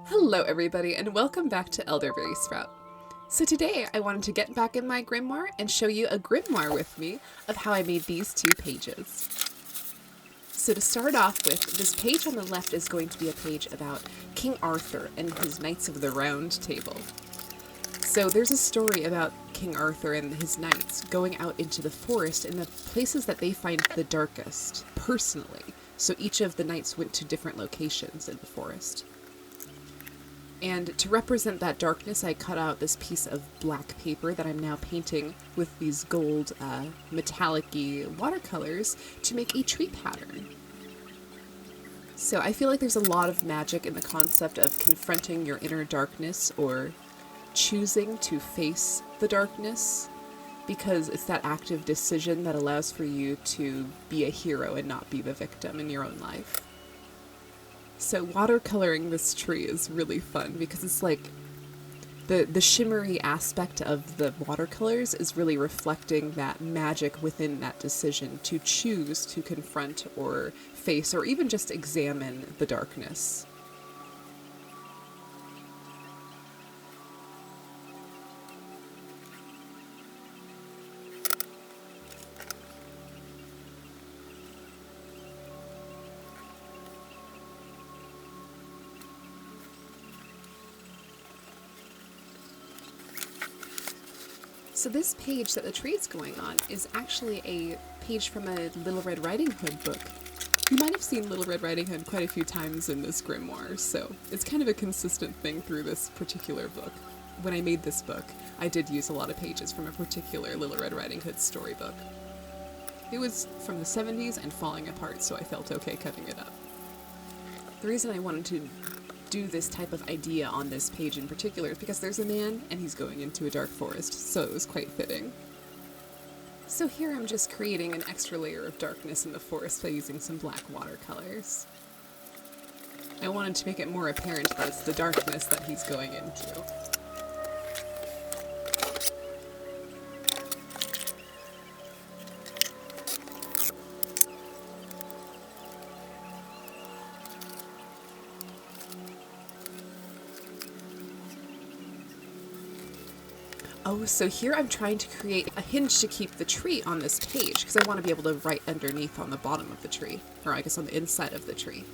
Hello everybody and welcome back to Elderberry Sprout. So today I wanted to get back in my grimoire and show you a grimoire with me of how I made these two pages. So to start off with, this page on the left is going to be a page about King Arthur and his Knights of the Round Table. So there's a story about King Arthur and his knights going out into the forest in the places that they find the darkest, personally. So each of the knights went to different locations in the forest. And to represent that darkness, I cut out this piece of black paper that I'm now painting with these gold metallic-y watercolors to make a tree pattern. So I feel like there's a lot of magic in the concept of confronting your inner darkness or choosing to face the darkness, because it's that active decision that allows for you to be a hero and not be the victim in your own life. So watercoloring this tree is really fun because it's like the shimmery aspect of the watercolors is really reflecting that magic within that decision to choose to confront or face or even just examine the darkness. So this page that the tree is going on is actually a page from a Little Red Riding Hood book. You might have seen Little Red Riding Hood quite a few times in this grimoire, so it's kind of a consistent thing through this particular book. When I made this book, I did use a lot of pages from a particular Little Red Riding Hood storybook. It was from the 70s and falling apart, so I felt okay cutting it up. The reason I wanted to do this type of idea on this page in particular is because there's a man and he's going into a dark forest, so it was quite fitting. So here I'm just creating an extra layer of darkness in the forest by using some black watercolors. I wanted to make it more apparent that it's the darkness that he's going into. Oh, so here I'm trying to create a hinge to keep the tree on this page because I want to be able to write underneath on the bottom of the tree, or I guess on the inside of the tree.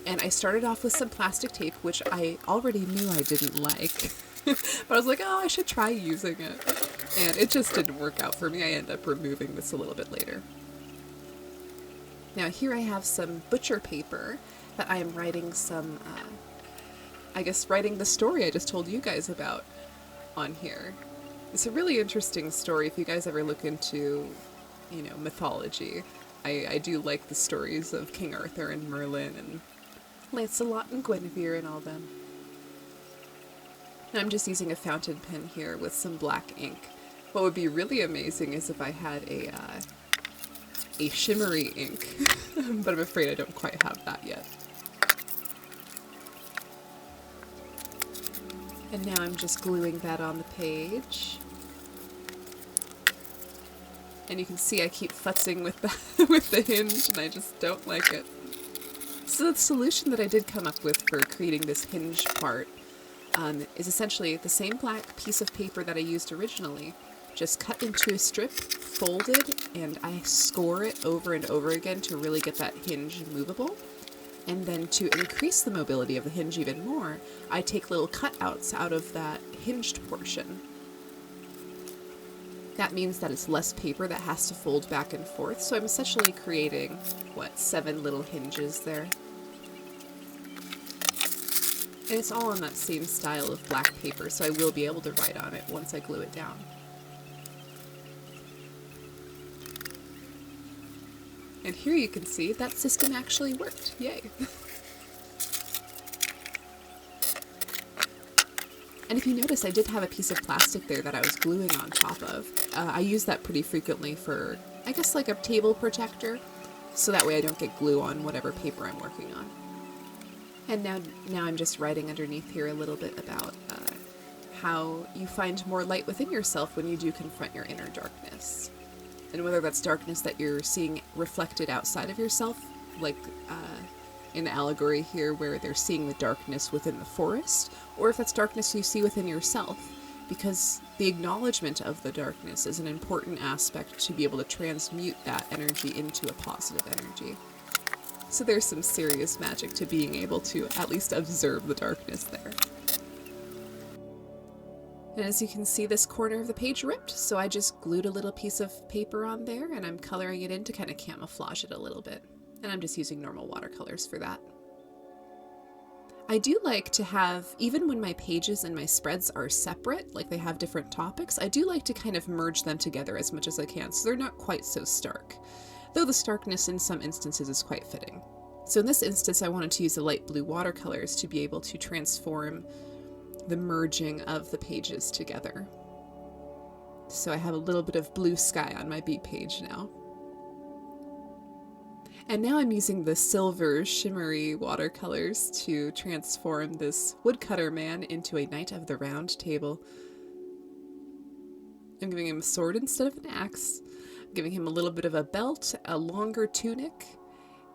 And I started off with some plastic tape, which I already knew I didn't like, but I was like, oh, I should try using it. And it just didn't work out for me. I ended up removing this a little bit later. Now here I have some butcher paper that I am writing some, writing the story I just told you guys about on here. It's a really interesting story if you guys ever look into, mythology. I do like the stories of King Arthur and Merlin and Lancelot and Guinevere and all them. And I'm just using a fountain pen here with some black ink. What would be really amazing is if I had a shimmery ink, but I'm afraid I don't quite have that yet. And now I'm just gluing that on the page. And you can see I keep futzing with the hinge, and I just don't like it. So the solution that I did come up with for creating this hinge part is essentially the same black piece of paper that I used originally, just cut into a strip, folded, and I score it over and over again to really get that hinge movable. And then to increase the mobility of the hinge even more, I take little cutouts out of that hinged portion. That means that it's less paper that has to fold back and forth, so I'm essentially creating, 7 little hinges there. And it's all on that same style of black paper, so I will be able to write on it once I glue it down. And here you can see that system actually worked. Yay! And if you notice, I did have a piece of plastic there that I was gluing on top of. I use that pretty frequently for, I guess, like a table protector, so that way I don't get glue on whatever paper I'm working on. And now I'm just writing underneath here a little bit about how you find more light within yourself when you do confront your inner darkness. And whether that's darkness that you're seeing reflected outside of yourself, like an allegory here where they're seeing the darkness within the forest, or if that's darkness you see within yourself, because the acknowledgement of the darkness is an important aspect to be able to transmute that energy into a positive energy. So there's some serious magic to being able to at least observe the darkness there. And as you can see, this corner of the page ripped, so I just glued a little piece of paper on there, and I'm coloring it in to kind of camouflage it a little bit. And I'm just using normal watercolors for that. I do like to have, even when my pages and my spreads are separate, like they have different topics, I do like to kind of merge them together as much as I can, so they're not quite so stark. Though the starkness in some instances is quite fitting. So in this instance, I wanted to use the light blue watercolors to be able to transform the merging of the pages together. So I have a little bit of blue sky on my B page now. And now I'm using the silver shimmery watercolors to transform this woodcutter man into a knight of the round table. I'm giving him a sword instead of an axe. I'm giving him a little bit of a belt, a longer tunic,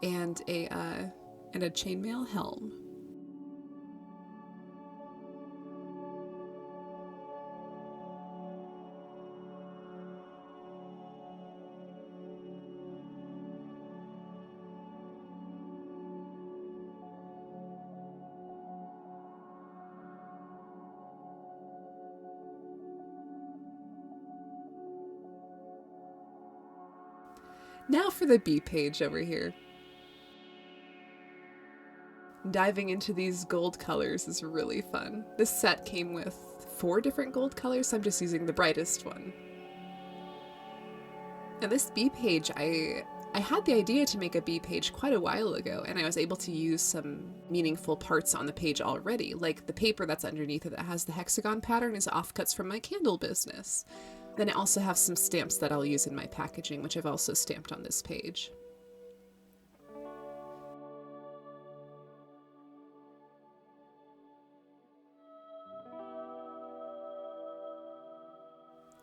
and a chainmail helm. Now for the B page over here. Diving into these gold colors is really fun. This set came with 4 different gold colors, so I'm just using the brightest one. Now this B page, I had the idea to make a B page quite a while ago, and I was able to use some meaningful parts on the page already, like the paper that's underneath it that has the hexagon pattern is offcuts from my candle business. Then I also have some stamps that I'll use in my packaging, which I've also stamped on this page.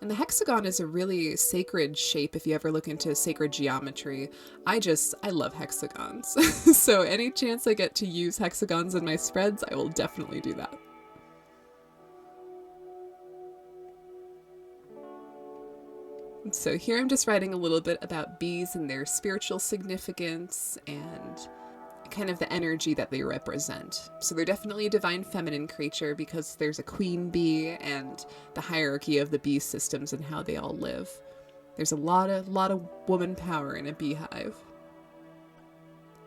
And the hexagon is a really sacred shape if you ever look into sacred geometry. I love hexagons. So any chance I get to use hexagons in my spreads, I will definitely do that. So here I'm just writing a little bit about bees and their spiritual significance and kind of the energy that they represent. So they're definitely a divine feminine creature because there's a queen bee and the hierarchy of the bee systems and how they all live. There's a lot of woman power in a beehive.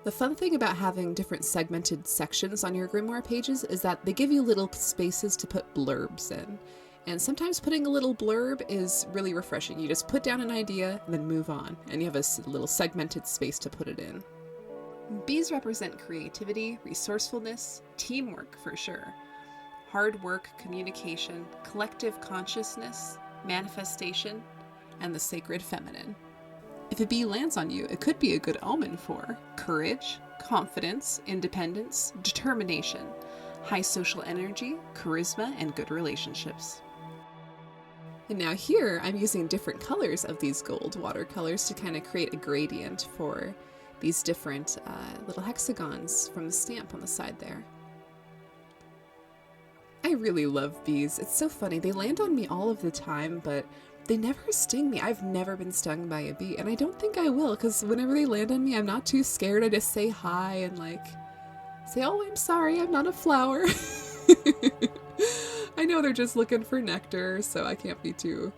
The fun thing about having different segmented sections on your grimoire pages is that they give you little spaces to put blurbs in. And sometimes putting a little blurb is really refreshing. You just put down an idea and then move on, and you have a little segmented space to put it in. Bees represent creativity, resourcefulness, teamwork for sure, hard work, communication, collective consciousness, manifestation, and the sacred feminine. If a bee lands on you, it could be a good omen for courage, confidence, independence, determination, high social energy, charisma, and good relationships. And now here, I'm using different colors of these gold watercolors to kind of create a gradient for these different little hexagons from the stamp on the side there. I really love bees. It's so funny. They land on me all of the time, but they never sting me. I've never been stung by a bee, and I don't think I will, because whenever they land on me, I'm not too scared. I just say hi and say, oh, I'm sorry, I'm not a flower. I know they're just looking for nectar, so I can't be too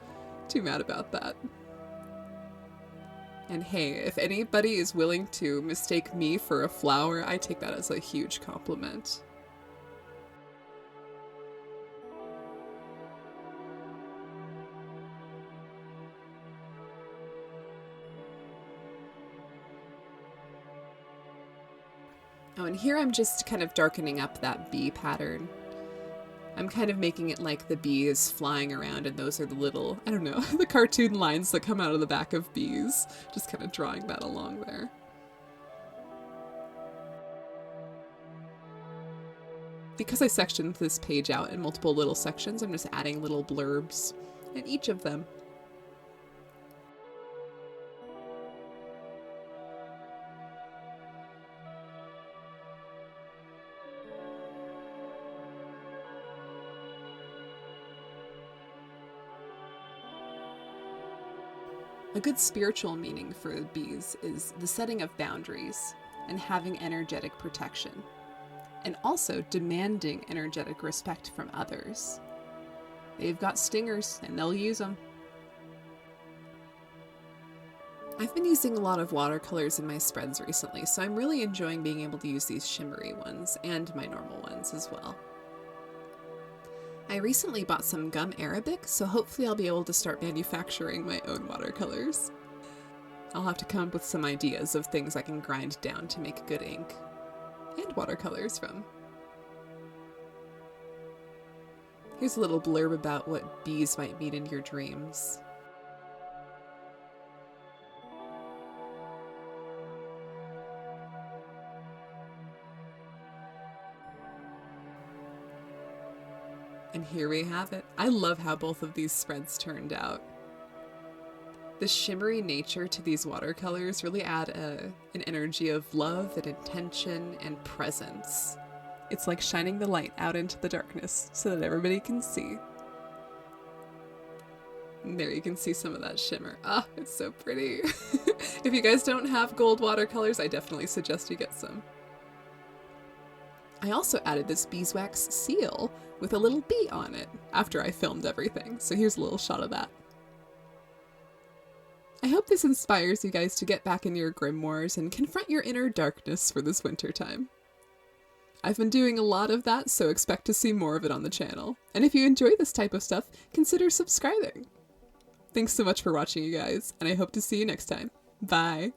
mad about that. And hey, if anybody is willing to mistake me for a flower, I take that as a huge compliment. Oh, and here I'm just kind of darkening up that bee pattern. I'm kind of making it like the bee is flying around and those are the little, I don't know, the cartoon lines that come out of the back of bees. Just kind of drawing that along there. Because I sectioned this page out in multiple little sections, I'm just adding little blurbs in each of them. A good spiritual meaning for bees is the setting of boundaries and having energetic protection, and also demanding energetic respect from others. They've got stingers and they'll use them. I've been using a lot of watercolors in my spreads recently, so I'm really enjoying being able to use these shimmery ones and my normal ones as well. I recently bought some gum arabic, so hopefully I'll be able to start manufacturing my own watercolors. I'll have to come up with some ideas of things I can grind down to make good ink and watercolors from. Here's a little blurb about what bees might meet in your dreams. And here we have it. I love how both of these spreads turned out. The shimmery nature to these watercolors really add an energy of love and intention and presence. It's like shining the light out into the darkness so that everybody can see. And there you can see some of that shimmer. Ah, it's so pretty. If you guys don't have gold watercolors, I definitely suggest you get some. I also added this beeswax seal with a little bee on it after I filmed everything, so here's a little shot of that. I hope this inspires you guys to get back in your grimoires and confront your inner darkness for this winter time. I've been doing a lot of that, so expect to see more of it on the channel. And if you enjoy this type of stuff, consider subscribing. Thanks so much for watching, you guys, and I hope to see you next time. Bye!